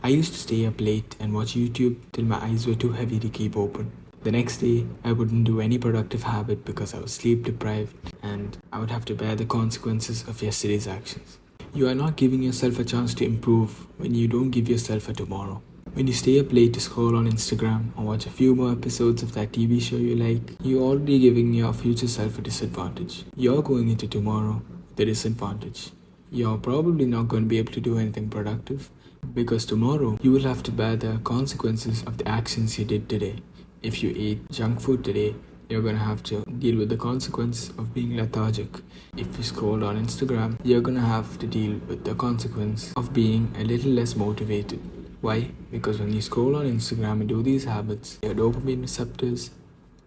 I used to stay up late and watch YouTube till my eyes were too heavy to keep open. The next day, I wouldn't do any productive habit because I was sleep deprived and I would have to bear the consequences of yesterday's actions. You are not giving yourself a chance to improve when you don't give yourself a tomorrow. When you stay up late to scroll on Instagram or watch a few more episodes of that TV show you like, you're already giving your future self a disadvantage. You're going into tomorrow with a disadvantage. You're probably not going to be able to do anything productive because tomorrow you will have to bear the consequences of the actions you did today. If you ate junk food today, you're going to have to deal with the consequence of being lethargic. If you scroll on Instagram, you're going to have to deal with the consequence of being a little less motivated. Why? Because when you scroll on Instagram and do these habits, your dopamine receptors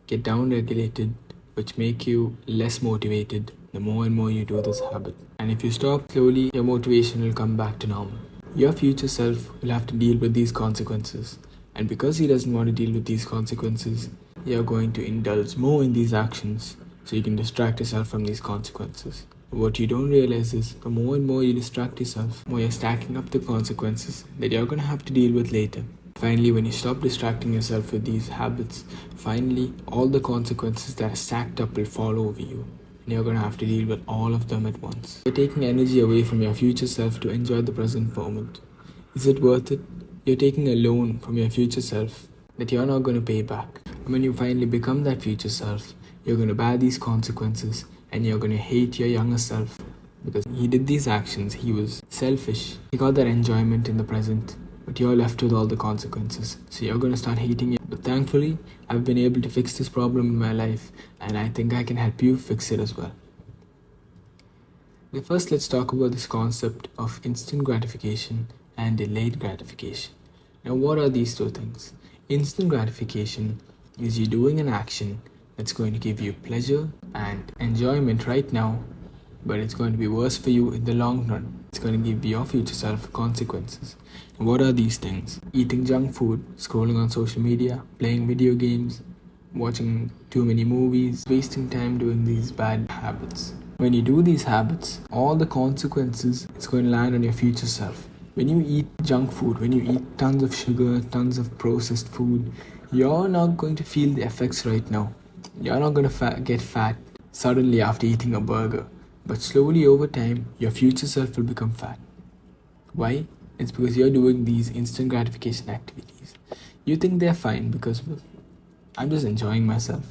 get down-regulated, which make you less motivated the more and more you do this habit. And if you stop, slowly your motivation will come back to normal. Your future self will have to deal with these consequences. And because he doesn't want to deal with these consequences, you're going to indulge more in these actions so you can distract yourself from these consequences. What you don't realize is the more and more you distract yourself, more you're stacking up the consequences that you're going to have to deal with later. Finally, when you stop distracting yourself with these habits, finally all the consequences that are stacked up will fall over you. And you're going to have to deal with all of them at once. You're taking energy away from your future self to enjoy the present moment. Is it worth it? You're taking a loan from your future self that you're not going to pay back. And when you finally become that future self, you're going to bear these consequences and you're going to hate your younger self because he did these actions. He was selfish. He got that enjoyment in the present, but you're left with all the consequences. So you're going to start hating it. But thankfully, I've been able to fix this problem in my life and I think I can help you fix it as well. But first, let's talk about this concept of instant gratification and delayed gratification. Now, what are these two things? Instant gratification is you doing an action that's going to give you pleasure and enjoyment right now, but it's going to be worse for you in the long run. It's going to give your future self consequences. And what are these things? Eating junk food, scrolling on social media, playing video games, watching too many movies, wasting time doing these bad habits. When you do these habits, all the consequences it's going to land on your future self. When you eat junk food, when you eat tons of sugar, tons of processed food, you're not going to feel the effects right now. You're not going to get fat suddenly after eating a burger. But slowly over time, your future self will become fat. Why? It's because you're doing these instant gratification activities. You think they're fine because I'm just enjoying myself.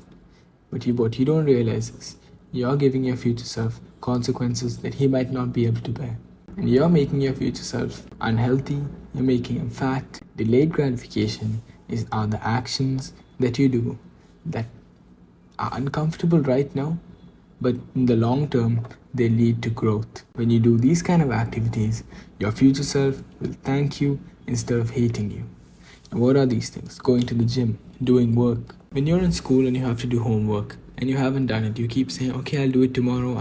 But what you don't realize is you're giving your future self consequences that he might not be able to bear. And you're making your future self unhealthy, you're making him fat. Delayed gratification are the actions that you do that are uncomfortable right now, but in the long term, they lead to growth. When you do these kind of activities, your future self will thank you instead of hating you. And what are these things? Going to the gym, doing work. When you're in school and you have to do homework and you haven't done it, you keep saying, okay, I'll do it tomorrow.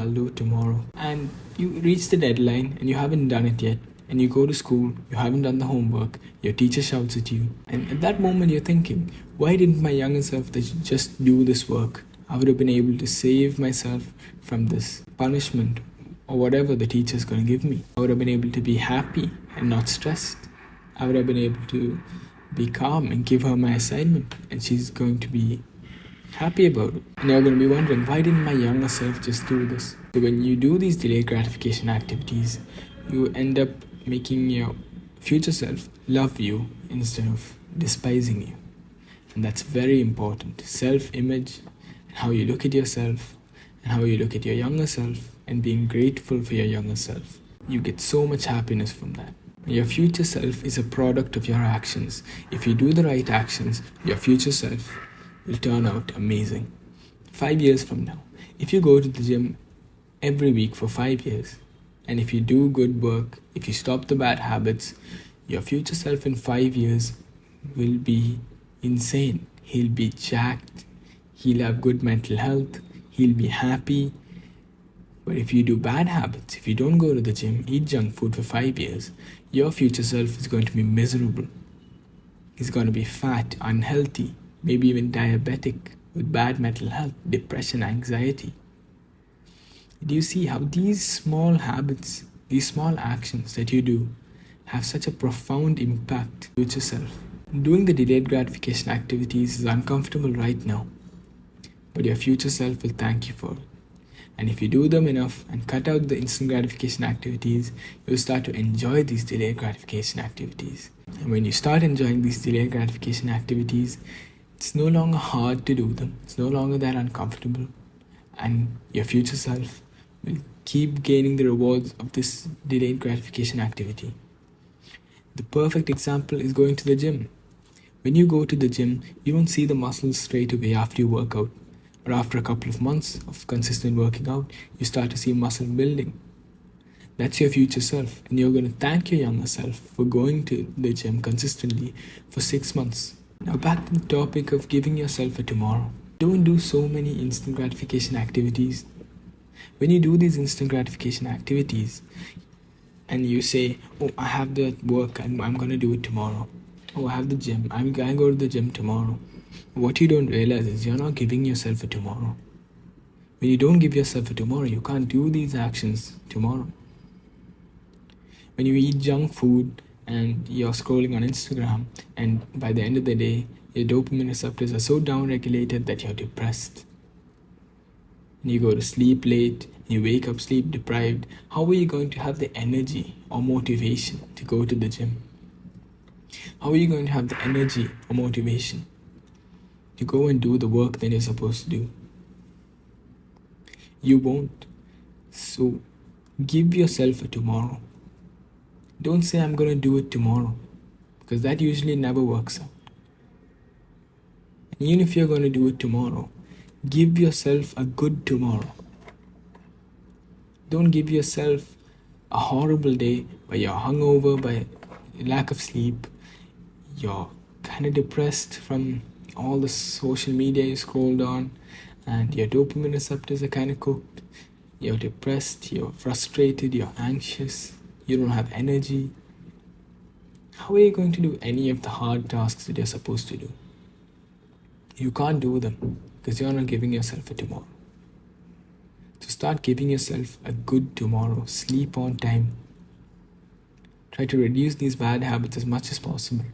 And you reach the deadline and you haven't done it yet. And you go to school, you haven't done the homework, your teacher shouts at you. And at that moment you're thinking, why didn't my younger self just do this work? I would have been able to save myself from this punishment or whatever the teacher's going to give me. I would have been able to be happy and not stressed. I would have been able to be calm and give her my assignment and she's going to be happy about it. And you're going to be wondering, why didn't my younger self just do this? So when you do these delayed gratification activities, you end up making your future self love you instead of despising you. And that's very important. Self-image, how you look at yourself and how you look at your younger self and being grateful for your younger self. You get so much happiness from that. Your future self is a product of your actions. If you do the right actions, your future self will turn out amazing. 5 years from now, if you go to the gym every week for 5 years, and if you do good work, if you stop the bad habits, your future self in 5 years will be insane. He'll be jacked. He'll have good mental health. He'll be happy. But if you do bad habits, if you don't go to the gym, eat junk food for 5 years, your future self is going to be miserable. He's going to be fat, unhealthy, maybe even diabetic, with bad mental health, depression, anxiety. Do you see how these small habits, these small actions that you do have such a profound impact on your future self. Doing the delayed gratification activities is uncomfortable right now, but your future self will thank you for it. And if you do them enough and cut out the instant gratification activities, you'll start to enjoy these delayed gratification activities. And when you start enjoying these delayed gratification activities, it's no longer hard to do them. It's no longer that uncomfortable. And your future self will keep gaining the rewards of this delayed gratification activity. The perfect example is going to the gym. When you go to the gym, you don't see the muscles straight away after you work out. But after a couple of months of consistent working out, you start to see muscle building. That's your future self, and you're going to thank your younger self for going to the gym consistently for 6 months. Now back to the topic of giving yourself a tomorrow. Don't do so many instant gratification activities. When you do these instant gratification activities and you say, oh, I have the work and I'm going to do it tomorrow. Oh, I have the gym, I'm going to go to the gym tomorrow. What you don't realize is you're not giving yourself a tomorrow. When you don't give yourself a tomorrow, you can't do these actions tomorrow. When you eat junk food and you're scrolling on Instagram, and by the end of the day, your dopamine receptors are so down-regulated that you're depressed. And you go to sleep late, and you wake up sleep deprived, how are you going to have the energy or motivation to go to the gym? How are you going to have the energy or motivation to go and do the work that you're supposed to do? You won't. So give yourself a tomorrow. Don't say I'm going to do it tomorrow, because that usually never works out. And even if you're going to do it tomorrow, give yourself a good tomorrow. Don't give yourself a horrible day where you're hungover by lack of sleep, you're kind of depressed from all the social media you scrolled on, and your dopamine receptors are kind of cooked. You're depressed, you're frustrated, you're anxious, you don't have energy. How are you going to do any of the hard tasks that you're supposed to do? You can't do them because you're not giving yourself a tomorrow. So start giving yourself a good tomorrow. Sleep on time. Try to reduce these bad habits as much as possible.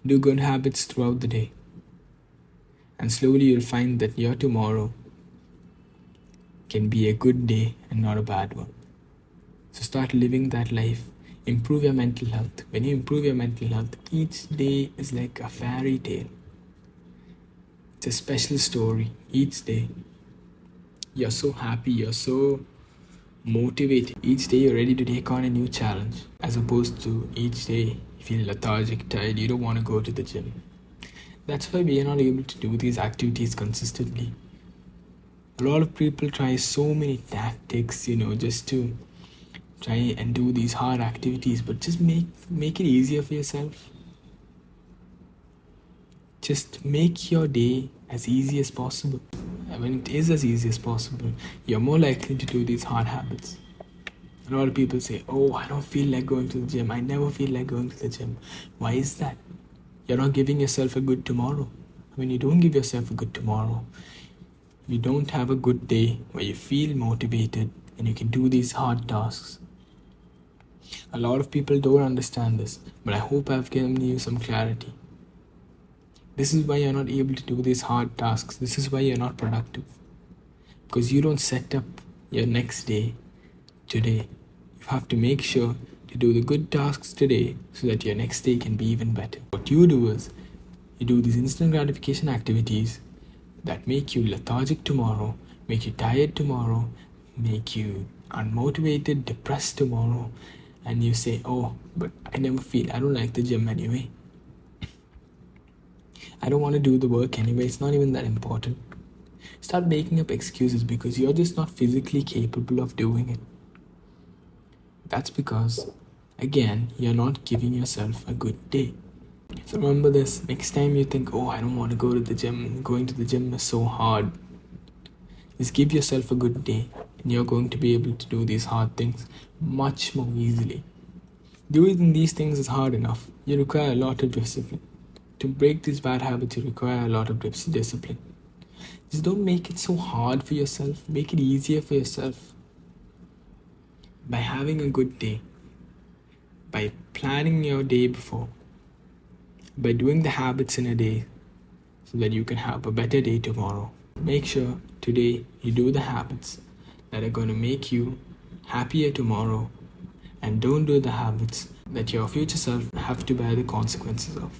Do good habits throughout the day. And slowly you'll find that your tomorrow can be a good day and not a bad one. So start living that life. Improve your mental health. When you improve your mental health, each day is like a fairy tale. It's a special story each day. You're so happy, you're so motivated. Each day you're ready to take on a new challenge, as opposed to each day you feel lethargic, tired, you don't want to go to the gym. That's why we are not able to do these activities consistently. A lot of people try so many tactics, just to try and do these hard activities, but just make it easier for yourself. Just make your day as easy as possible. And when it is as easy as possible, you're more likely to do these hard habits. A lot of people say, oh, I don't feel like going to the gym. I never feel like going to the gym. Why is that? You're not giving yourself a good tomorrow. When you don't give yourself a good tomorrow, you don't have a good day where you feel motivated and you can do these hard tasks. A lot of people don't understand this, but I hope I've given you some clarity. This is why you're not able to do these hard tasks. This is why you're not productive. Because you don't set up your next day today. You have to make sure to do the good tasks today so that your next day can be even better. What you do is, you do these instant gratification activities that make you lethargic tomorrow, make you tired tomorrow, make you unmotivated, depressed tomorrow, and you say, oh, but I don't like the gym anyway. I don't want to do the work anyway, it's not even that important. Start making up excuses because you're just not physically capable of doing it. That's because, again, you're not giving yourself a good day. So remember this, next time you think, oh, I don't want to go to the gym, going to the gym is so hard. Just give yourself a good day and you're going to be able to do these hard things much more easily. Doing these things is hard enough. You require a lot of discipline. To break these bad habits, you require a lot of discipline. Just don't make it so hard for yourself. Make it easier for yourself. By having a good day, by planning your day before, by doing the habits in a day so that you can have a better day tomorrow. Make sure today you do the habits that are going to make you happier tomorrow, and don't do the habits that your future self have to bear the consequences of.